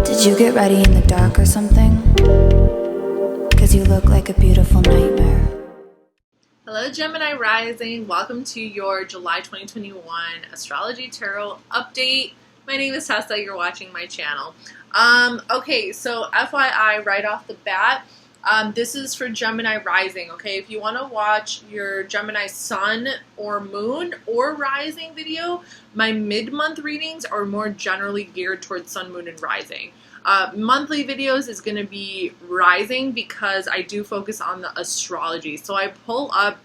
Did you get ready in the dark or something? Cause you look like a beautiful nightmare. Hello Gemini Rising, welcome to your July 2021 Astrology Tarot Update. My name is Tesa, you're watching my channel. Okay, so FYI right off the bat, this is for Gemini Rising, okay? If you want to watch your Gemini Sun or Moon or Rising video, my mid-month readings are more generally geared towards Sun, Moon, and Rising. Monthly videos is going to be Rising because I do focus on the astrology. So I pull up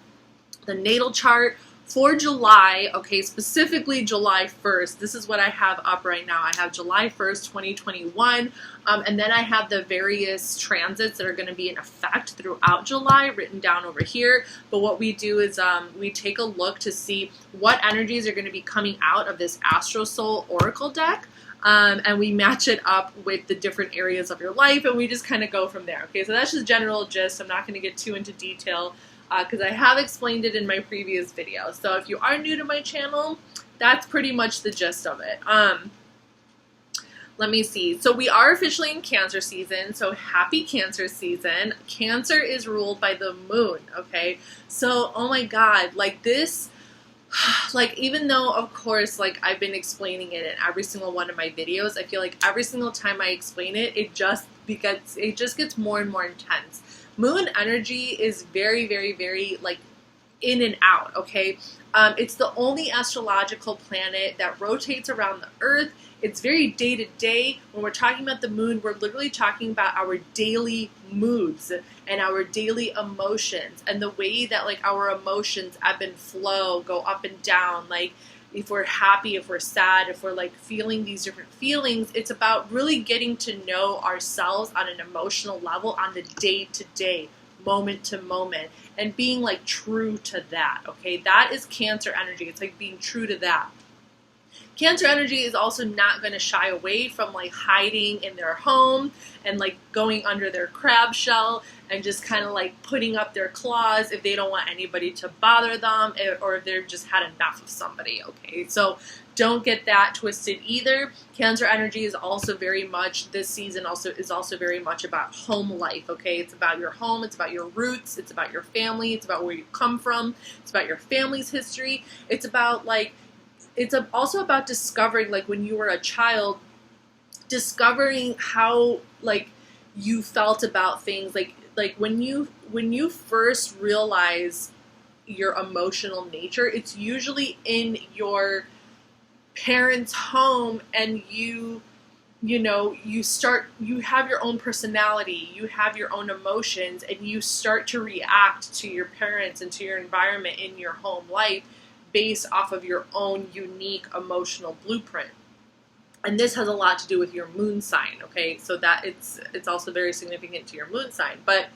the natal chart for July, okay, specifically July 1st. This is what I have up right now. I have July 1st, 2021, and then I have the various transits that are going to be in effect throughout July written down over here. But what we do is we take a look to see what energies are going to be coming out of this Astro Soul Oracle deck. And we match it up with the different areas of your life, and we just kind of go from there. Okay, so that's just general gist. I'm not going to get too into detail because I have explained it in my previous video. So if you are new to my channel, that's pretty much the gist of it. Let me see. So we are officially in Cancer season, so happy Cancer season. Cancer is ruled by the moon, okay? So, oh my God, like this... Like, even though, of course, like, I've been explaining it in every single one of my videos, I feel like every single time I explain it, it just gets more and more intense. Moon energy is very, very, very, like, in and out, okay? It's the only astrological planet that rotates around the Earth. It's very day-to-day. When we're talking about the moon, we're literally talking about our daily moods and our daily emotions and the way that, like, our emotions ebb and flow, go up and down. Like, if we're happy, if we're sad, if we're, like, feeling these different feelings, it's about really getting to know ourselves on an emotional level on the day-to-day, moment to moment, and being, like, true to that, okay? That is Cancer energy. It's like being true to that. Cancer energy is also not going to shy away from, like, hiding in their home and, like, going under their crab shell and just kind of, like, putting up their claws if they don't want anybody to bother them or if they've just had enough of somebody, okay? So don't get that twisted either. Cancer energy is also very much, this season is also very much about home life, okay? It's about your home, it's about your roots, it's about your family, it's about where you come from, it's about your family's history, it's about, like, it's also about discovering, like, when you were a child, discovering how, like, you felt about things, like when you first realize your emotional nature, it's usually in your parents' home, and you have your own personality, you have your own emotions, and you start to react to your parents and to your environment in your home life based off of your own unique emotional blueprint. And this has a lot to do with your moon sign, okay? So that it's also very significant to your moon sign. But,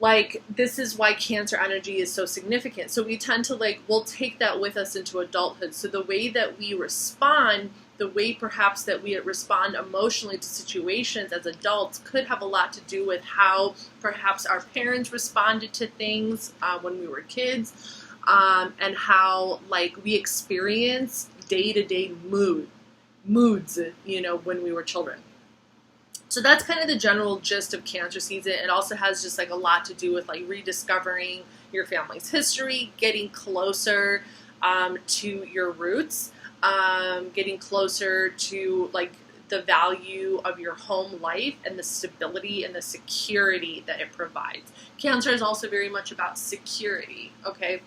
like, this is why Cancer energy is so significant. So we tend to, like, we'll take that with us into adulthood. So the way that we respond, the way perhaps that we respond emotionally to situations as adults could have a lot to do with how perhaps our parents responded to things when we were kids. And how, like, we experience day-to-day moods, when we were children. So that's kind of the general gist of Cancer season. It also has just, like, a lot to do with, like, rediscovering your family's history, getting closer to your roots, getting closer to, like, the value of your home life and the stability and the security that it provides. Cancer is also very much about security, okay?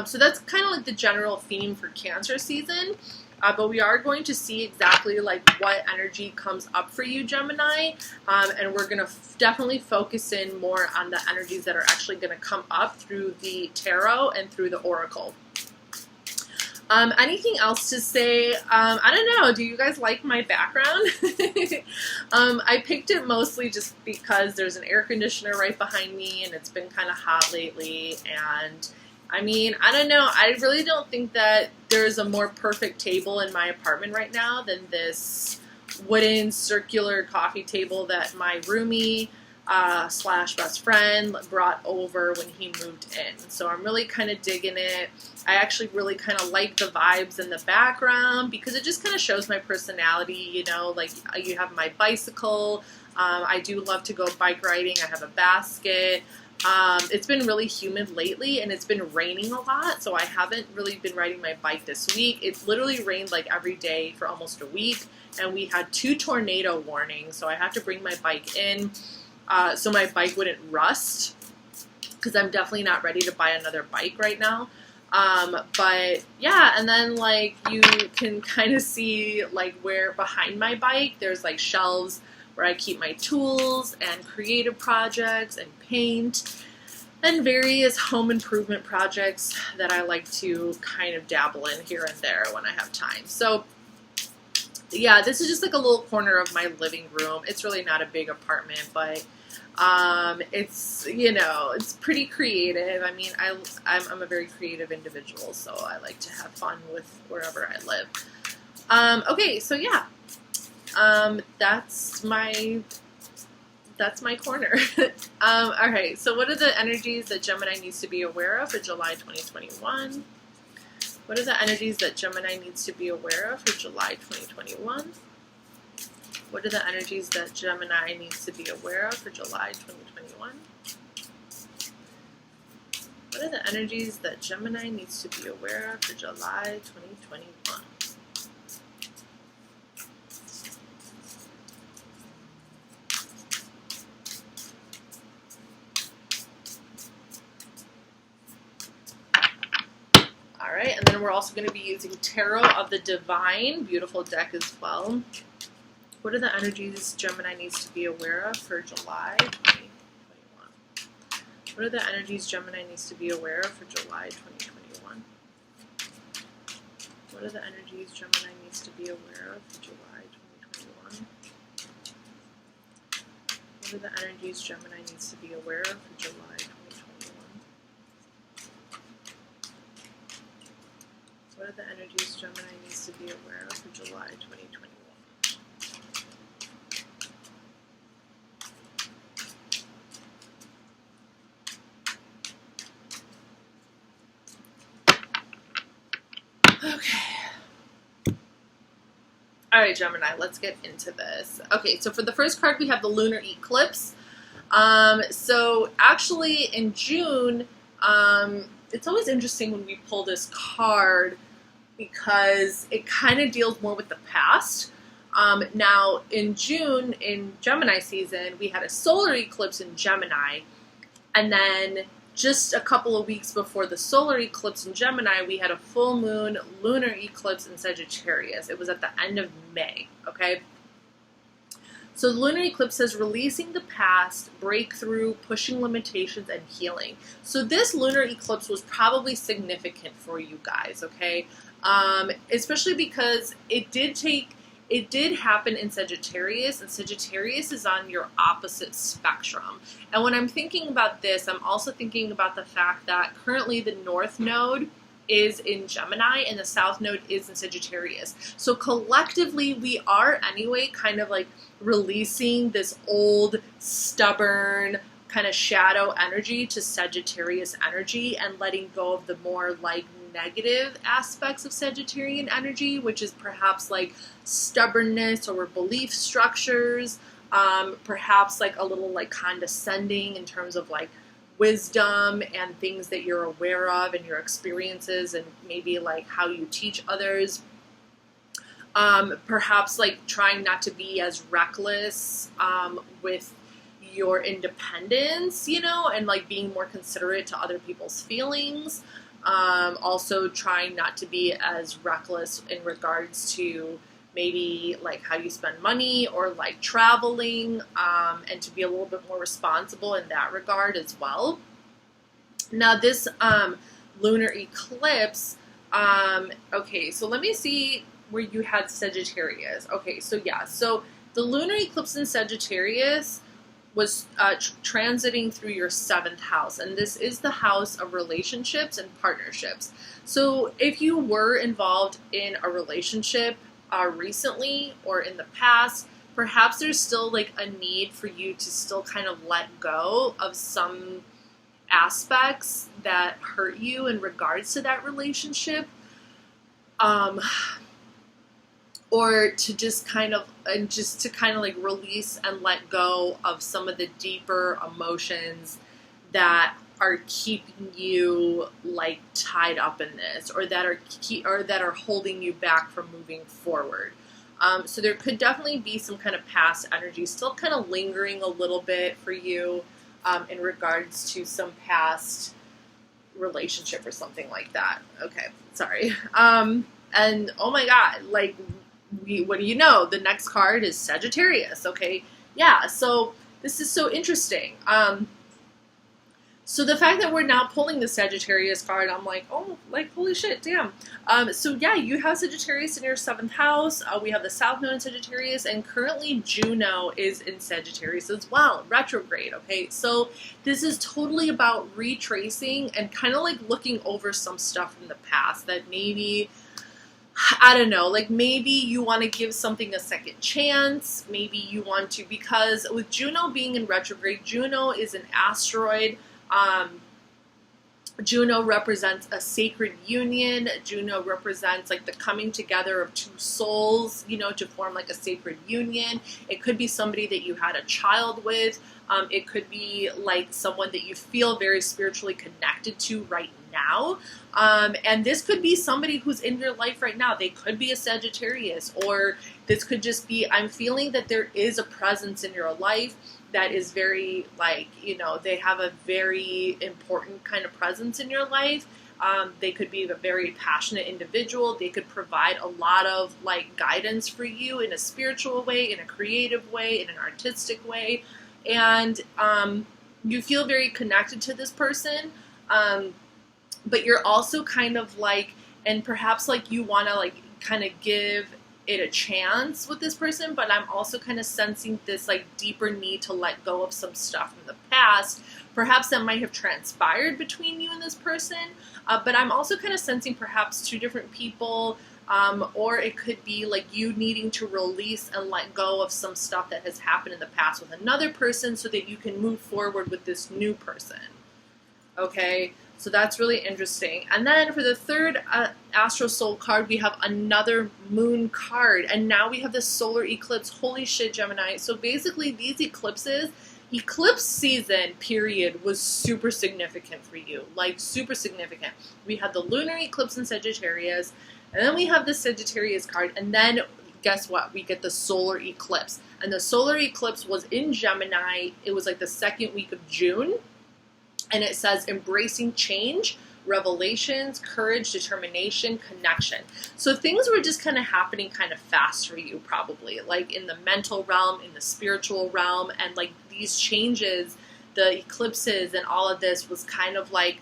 So that's kind of like the general theme for Cancer season, but we are going to see exactly, like, what energy comes up for you, Gemini, and we're going to definitely focus in more on the energies that are actually going to come up through the tarot and through the oracle. Anything else to say? I don't know. Do you guys like my background? I picked it mostly just because there's an air conditioner right behind me and it's been kind of hot lately, and I mean, I don't know. I really don't think that there's a more perfect table in my apartment right now than this wooden circular coffee table that my roomie slash best friend brought over when he moved in. So I'm really kind of digging it. I actually really kind of like the vibes in the background because it just kind of shows my personality, you know, like you have my bicycle. I do love to go bike riding. I have a basket. It's been really humid lately and it's been raining a lot, so I haven't really been riding my bike this week. It's literally rained like every day for almost a week, and we had 2 tornado warnings, so I had to bring my bike in so my bike wouldn't rust, because I'm definitely not ready to buy another bike right now. But yeah, and then like you can kind of see like where behind my bike there's like shelves where I keep my tools and creative projects and paint and various home improvement projects that I like to kind of dabble in here and there when I have time. So yeah, this is just like a little corner of my living room. It's really not a big apartment, but it's, you know, it's pretty creative. I mean, I'm a very creative individual, so I like to have fun with wherever I live. Okay, so yeah, that's my corner. Okay, so what are the energies that Gemini needs to be aware of for July 2021? What are the energies that Gemini needs to be aware of for July 2021? What are the energies that Gemini needs to be aware of for July 2021? What are the energies that Gemini needs to be aware of for July 2021? Alright, and then we're also going to be using Tarot of the Divine, beautiful deck as well. What are the energies Gemini needs to be aware of for July 2021? What are the energies Gemini needs to be aware of for July 2021? What are the energies Gemini needs to be aware of for July 2021? What are the energies Gemini needs to be aware of for July 2021? What are the energies Gemini needs to be aware of for July 2021? Okay. Alright, Gemini, let's get into this. Okay, so for the first card, we have the Lunar Eclipse. So actually in June, it's always interesting when we pull this card because it kind of deals more with the past. Now, in June, in Gemini season, we had a solar eclipse in Gemini, and then just a couple of weeks before the solar eclipse in Gemini, we had a full moon lunar eclipse in Sagittarius. It was at the end of May, okay? So the lunar eclipse says releasing the past, breakthrough, pushing limitations, and healing. So this lunar eclipse was probably significant for you guys, okay? Especially because it did happen in Sagittarius, and Sagittarius is on your opposite spectrum. And when I'm thinking about this, I'm also thinking about the fact that currently the North Node is in Gemini and the South Node is in Sagittarius. So collectively, we are anyway kind of like releasing this old, stubborn, kind of shadow energy to Sagittarius energy and letting go of the more like negative aspects of Sagittarian energy, which is perhaps like stubbornness or belief structures, perhaps like a little like condescending in terms of like wisdom and things that you're aware of and your experiences and maybe like how you teach others. Perhaps like trying not to be as reckless with your independence, you know, and like being more considerate to other people's feelings. Also trying not to be as reckless in regards to maybe like how you spend money or like traveling, and to be a little bit more responsible in that regard as well. Now this lunar eclipse, okay, so let me see where you had Sagittarius. Okay, so yeah, so the lunar eclipse in Sagittarius was transiting through your 7th house, and this is the house of relationships and partnerships. So if you were involved in a relationship recently or in the past, perhaps there's still like a need for you to still kind of let go of some aspects that hurt you in regards to that relationship, or to just kind of like release and let go of some of the deeper emotions that are keeping you like tied up in this, or that are holding you back from moving forward. So there could definitely be some kind of past energy still kind of lingering a little bit for you in regards to some past relationship or something like that. Okay, sorry. And oh my God, like, what do you know? The next card is Sagittarius. Okay, yeah. So this is so interesting. So the fact that we're now pulling the Sagittarius card, I'm like, oh, like, holy shit, damn. So yeah, you have Sagittarius in your 7th house. We have the South Node in Sagittarius, and currently Juno is in Sagittarius as well, retrograde, okay? So this is totally about retracing and kind of like looking over some stuff from the past that maybe, I don't know, like maybe you want to give something a second chance. Maybe you want to, because with Juno being in retrograde, Juno is an asteroid. Juno represents a sacred union. Juno represents like the coming together of two souls, you know, to form like a sacred union. It could be somebody that you had a child with. It could be like someone that you feel very spiritually connected to right now. And this could be somebody who's in your life right now. They could be a Sagittarius, or this could just be, I'm feeling that there is a presence in your life that is very, like, you know, they have a very important kind of presence in your life. They could be a very passionate individual. They could provide a lot of, like, guidance for you in a spiritual way, in a creative way, in an artistic way. And you feel very connected to this person. But you're also kind of like, and perhaps like you want to like kind of give it a chance with this person, but I'm also kind of sensing this like deeper need to let go of some stuff from the past. Perhaps that might have transpired between you and this person, but I'm also kind of sensing perhaps two different people, or it could be like you needing to release and let go of some stuff that has happened in the past with another person so that you can move forward with this new person. Okay, so that's really interesting. And then for the third Astro Soul card, we have another moon card. And now we have this solar eclipse. Holy shit, Gemini. So basically these eclipses, eclipse season period was super significant for you. Like super significant. We had the lunar eclipse in Sagittarius. And then we have the Sagittarius card. And then guess what? We get the solar eclipse. And the solar eclipse was in Gemini. It was like the second week of June. And it says embracing change, revelations, courage, determination, connection. So things were just kind of happening kind of fast for you, probably, like in the mental realm, in the spiritual realm. And like these changes, the eclipses and all of this was kind of like,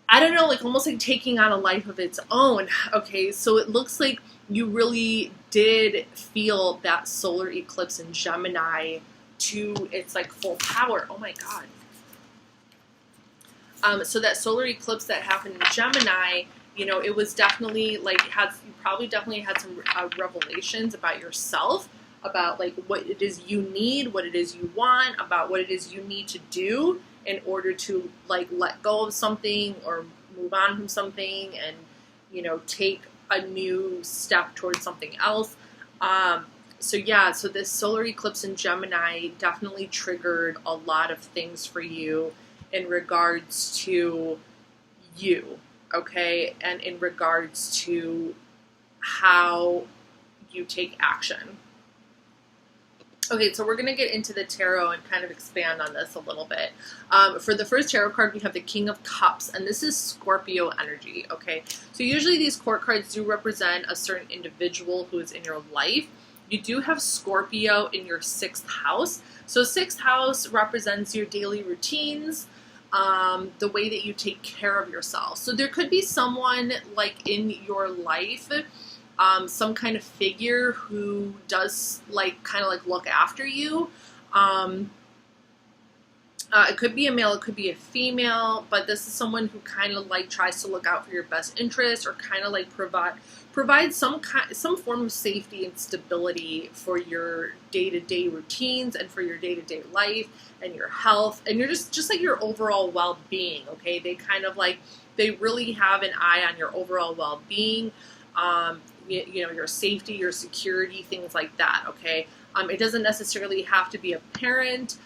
I don't know, like almost like taking on a life of its own. Okay, so it looks like you really did feel that solar eclipse in Gemini to its like full power. Oh my God. So that solar eclipse that happened in Gemini, you know, it was definitely like, you probably definitely had some revelations about yourself, about like what it is you need, what it is you want, about what it is you need to do in order to like let go of something or move on from something and, you know, take a new step towards something else. So yeah, so this solar eclipse in Gemini definitely triggered a lot of things for you in regards to you, okay? And in regards to how you take action. Okay, so we're going to get into the tarot and kind of expand on this a little bit. For the first tarot card, we have the King of Cups, and this is Scorpio energy, okay? So usually these court cards do represent a certain individual who is in your life. You do have Scorpio in your 6th house. So 6th house represents your daily routines, the way that you take care of yourself. So there could be someone like in your life, some kind of figure who does like kind of like look after you. It could be a male, it could be a female, but this is someone who kind of like tries to look out for your best interest or kind of like provide some form of safety and stability for your day-to-day routines and for your day-to-day life and your health and your just like your overall well-being. Okay, they kind of like, they really have an eye on your overall well-being, you know, your safety, your security, things like that. Okay, it doesn't necessarily have to be a parent.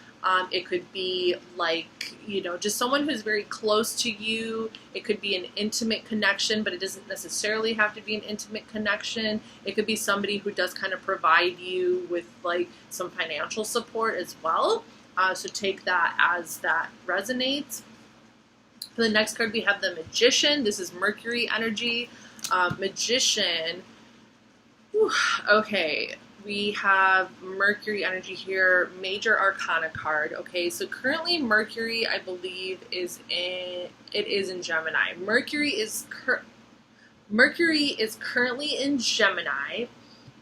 It could be like, you know, just someone who's very close to you. It could be an intimate connection, but it doesn't necessarily have to be an intimate connection. It could be somebody who does kind of provide you with like some financial support as well. So take that as that resonates. For the next card, we have the Magician. This is Mercury energy. Magician. Whew, okay. We have Mercury energy here, Major Arcana card. Okay, so currently Mercury, I believe, is in Gemini. Mercury is currently in Gemini,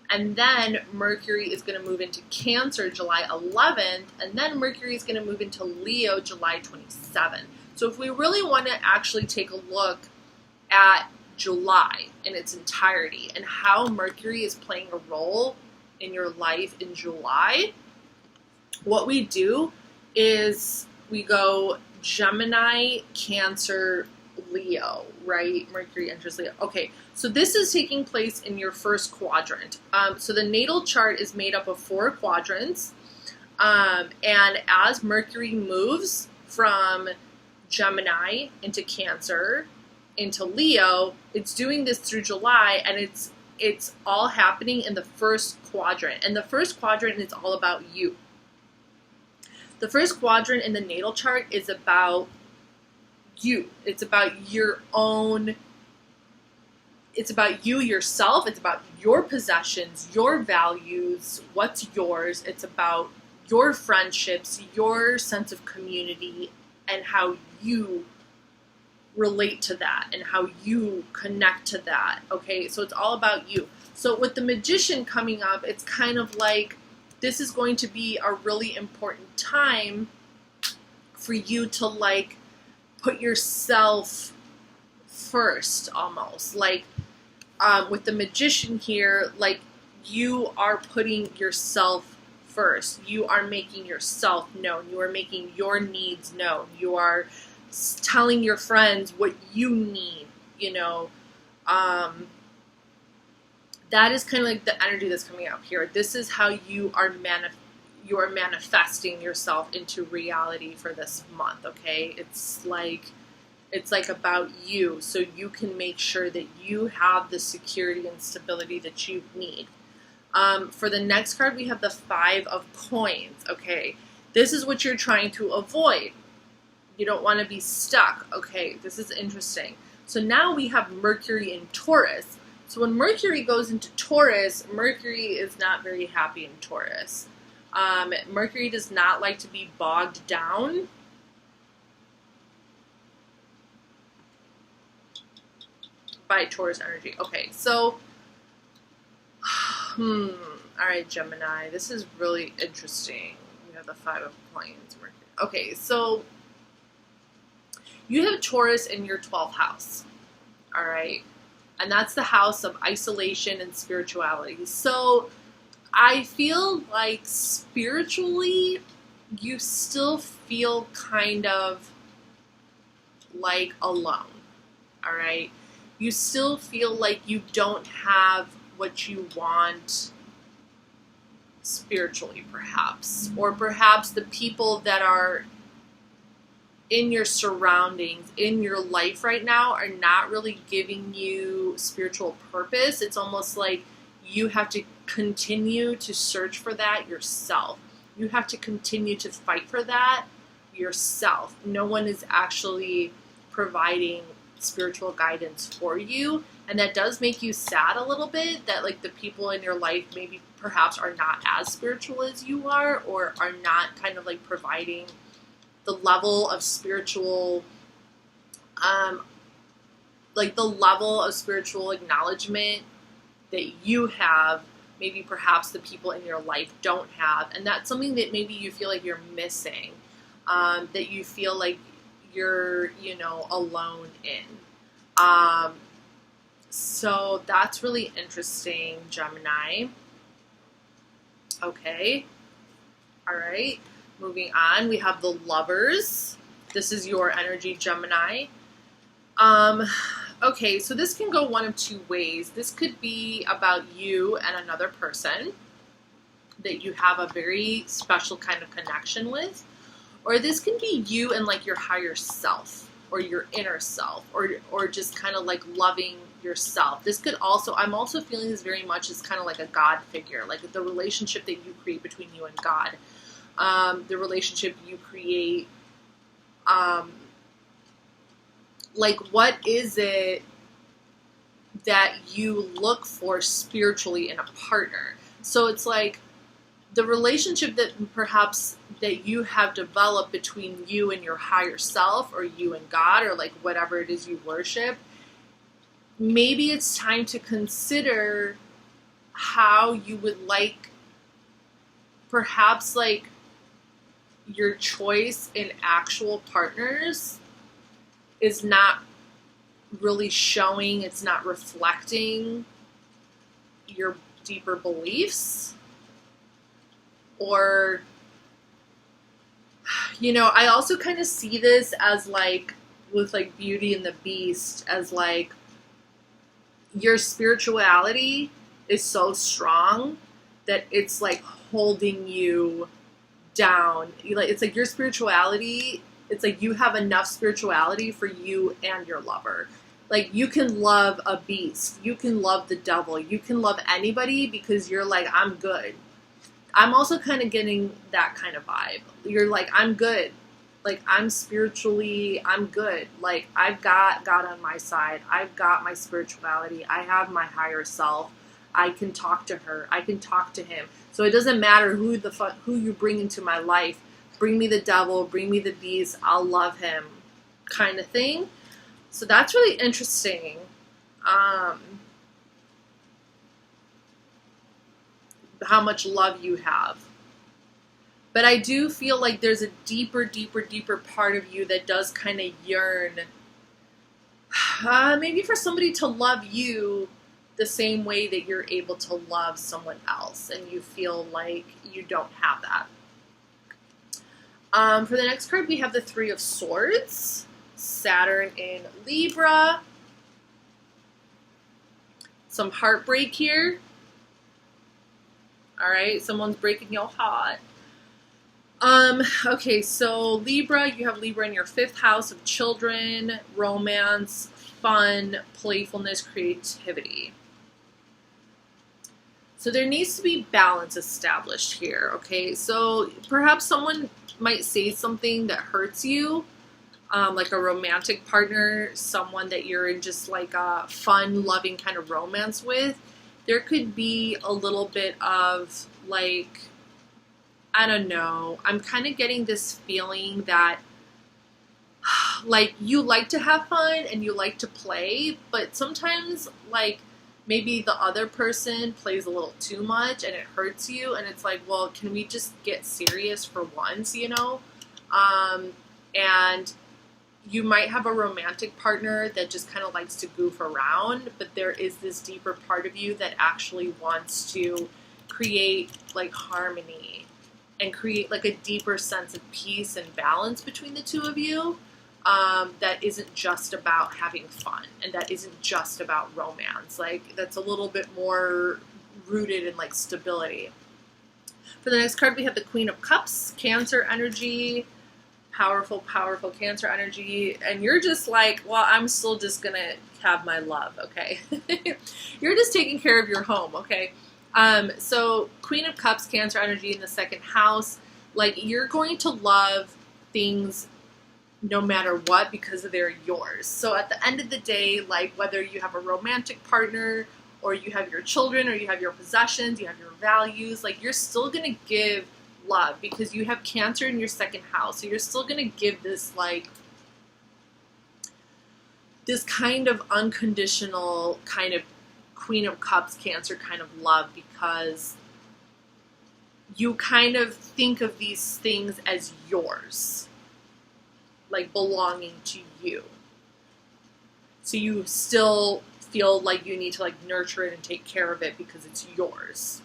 and then Mercury is going to move into Cancer July 11th, and then Mercury is going to move into Leo July 27th. So if we really want to actually take a look at July in its entirety and how Mercury is playing a role in your life in July, what we do is we go Gemini, Cancer, Leo, right? Mercury enters Leo. Okay, so this is taking place in your first quadrant. So the natal chart is made up of 4 quadrants, and as Mercury moves from Gemini into Cancer into Leo, it's doing this through July, and it's all happening in the first quadrant. And the first quadrant is all about you. The first quadrant in the natal chart is about you. It's about your own, it's about you yourself. It's about your possessions, your values, what's yours. It's about your friendships, your sense of community, and how you relate to that and how you connect to that. Okay, so it's all about you. So with the Magician coming up, it's kind of like this is going to be a really important time for you to like put yourself first, almost like with the Magician here, like you are putting yourself first. You are making yourself known. You are making your needs known. You are telling your friends what you need, you know. That is kind of like the energy that's coming out here. This is how you are manifesting yourself into reality for this month, okay? It's like about you, so you can make sure that you have the security and stability that you need. For the next card, we have the 5 of Coins, okay? This is what you're trying to avoid. You don't want to be stuck. Okay, this is interesting. So now we have Mercury in Taurus. So when Mercury goes into Taurus, Mercury is not very happy in Taurus. Mercury does not like to be bogged down. By Taurus energy. Okay, so, all right, Gemini, this is really interesting. We have the 5 of Coins, Mercury. Okay, so you have Taurus in your 12th house, all right? And that's the house of isolation and spirituality. So I feel like spiritually, you still feel kind of like alone, all right? You still feel like you don't have what you want spiritually, perhaps. Or perhaps the people that are in your surroundings, in your life right now, are not really giving you spiritual purpose. It's almost like you have to continue to search for that yourself. You have to continue to fight for that yourself. No one is actually providing spiritual guidance for you, and that does make you sad a little bit that like the people in your life maybe perhaps are not as spiritual as you are, or are not kind of like providing the level of spiritual like the level of spiritual acknowledgement that you have, maybe perhaps the people in your life don't have. And that's something that maybe you feel like you're missing, that you feel like you're, you know, alone in. So that's really interesting, Gemini. Okay. All right. Moving on, we have the Lovers. This is your energy, Gemini. Okay, so this can go one of two ways. This could be about you and another person that you have a very special kind of connection with, or this can be you and like your higher self or your inner self, or just kind of like loving yourself. This could also, I'm also feeling this very much as kind of like a God figure, like the relationship that you create between you and God, the relationship you create. Like, what is it that you look for spiritually in a partner? So it's like the relationship that perhaps that you have developed between you and your higher self, or you and God, or like whatever it is you worship. Maybe it's time to consider how you would like, perhaps like your choice in actual partners is not really showing, it's not reflecting your deeper beliefs. Or, you know, I also kind of see this as like, with like Beauty and the Beast, as like your spirituality is so strong that it's like holding you down. It's like your spirituality, it's like you have enough spirituality for you and your lover. Like, you can love a beast, you can love the devil, you can love anybody because you're like, I'm good. I'm also kind of getting that kind of vibe. You're like, I'm good. Like, I'm spiritually, I'm good. Like, I've got God on my side. I've got my spirituality. I have my higher self. I can talk to her. I can talk to him. So it doesn't matter who you bring into my life. Bring me the devil, bring me the beast, I'll love him, kind of thing. So that's really interesting. How much love you have. But I do feel like there's a deeper, deeper, deeper part of you that does kind of yearn, maybe for somebody to love you the same way that you're able to love someone else, and you feel like you don't have that. For the next card, we have the Three of Swords, Saturn in Libra. Some heartbreak here. All right, someone's breaking your heart. Okay, so Libra, you have Libra in your 5th house of children, romance, fun, playfulness, creativity. So there needs to be balance established here, okay? So perhaps someone might say something that hurts you, like a romantic partner, someone that you're in just like a fun, loving kind of romance with. There could be a little bit of like, I don't know, I'm kind of getting this feeling that like you like to have fun and you like to play, but sometimes like maybe the other person plays a little too much and it hurts you, and it's like, well, can we just get serious for once, you know? And you might have a romantic partner that just kind of likes to goof around, but there is this deeper part of you that actually wants to create like harmony and create like a deeper sense of peace and balance between the two of you. That isn't just about having fun, and that isn't just about romance. Like, that's a little bit more rooted in like stability. For the next card, we have the Queen of Cups, Cancer energy, powerful, powerful Cancer energy, and you're just like, well, I'm still just gonna have my love, okay? You're just taking care of your home, okay? So Queen of Cups, Cancer energy in the 2nd house, like, you're going to love things no matter what because they're yours. So at the end of the day, like, whether you have a romantic partner or you have your children or you have your possessions, you have your values, like, you're still going to give love because you have Cancer in your 2nd house. So you're still going to give this, like, this kind of unconditional kind of Queen of Cups, Cancer kind of love, because you kind of think of these things as yours, like belonging to you. So you still feel like you need to like nurture it and take care of it because it's yours.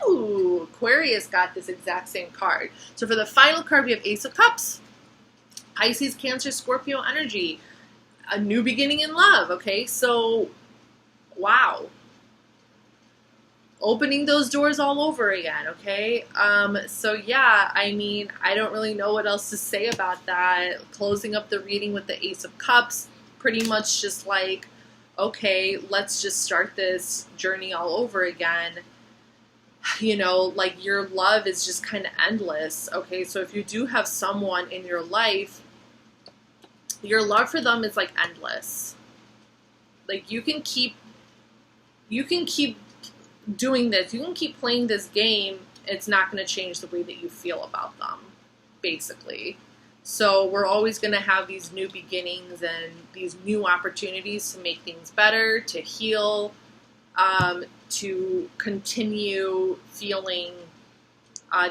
Ooh, Aquarius got this exact same card. So for the final card, we have Ace of Cups. Pisces, Cancer, Scorpio energy. A new beginning in love, okay? So, wow. Opening those doors all over again, okay? So yeah, I mean, I don't really know what else to say about that. Closing up the reading with the Ace of Cups, pretty much just like, okay, let's just start this journey all over again. You know, like your love is just kind of endless, okay? So if you do have someone in your life, your love for them is like endless. Like you can keep doing this, you can keep playing this game, it's not going to change the way that you feel about them, basically. So we're always going to have these new beginnings and these new opportunities to make things better, to heal, to continue feeling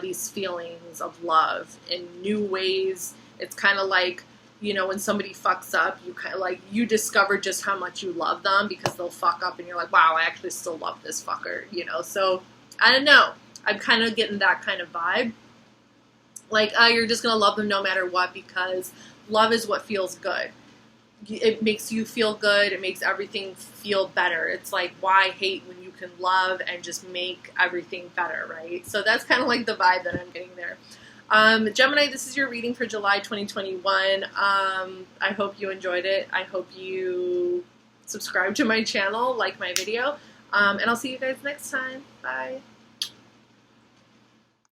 these feelings of love in new ways. It's kind of like, you know, when somebody fucks up, you kind of like, you discover just how much you love them because they'll fuck up and you're like, wow, I actually still love this fucker, you know? So, I don't know. I'm kind of getting that kind of vibe. Like, you're just going to love them no matter what because love is what feels good. It makes you feel good. It makes everything feel better. It's like, why hate when you can love and just make everything better, right? So that's kind of like the vibe that I'm getting there. Gemini, this is your reading for July 2021. I hope you enjoyed it. I hope you subscribe to my channel, like my video, and I'll see you guys next time. Bye.